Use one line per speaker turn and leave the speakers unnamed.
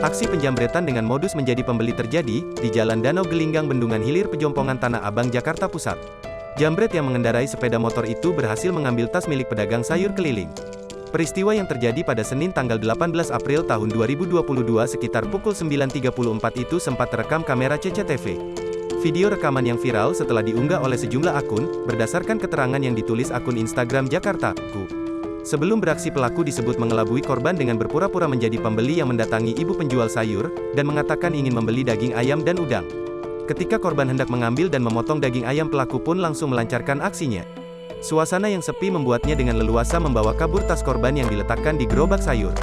Aksi penjambretan dengan modus menjadi pembeli terjadi di Jalan Danau Gelinggang Bendungan Hilir Pejompongan Tanah Abang Jakarta Pusat. Jambret yang mengendarai sepeda motor itu berhasil mengambil tas milik pedagang sayur keliling. Peristiwa yang terjadi pada Senin tanggal 18 April tahun 2022 sekitar pukul 9.34 itu sempat terekam kamera CCTV. Video rekaman yang viral setelah diunggah oleh sejumlah akun, berdasarkan keterangan yang ditulis akun Instagram Jakarta.ku. Sebelum beraksi, pelaku disebut mengelabui korban dengan berpura-pura menjadi pembeli yang mendatangi ibu penjual sayur, dan mengatakan ingin membeli daging ayam dan udang. Ketika korban hendak mengambil dan memotong daging ayam, pelaku pun langsung melancarkan aksinya. Suasana yang sepi membuatnya dengan leluasa membawa kabur tas korban yang diletakkan di gerobak sayur.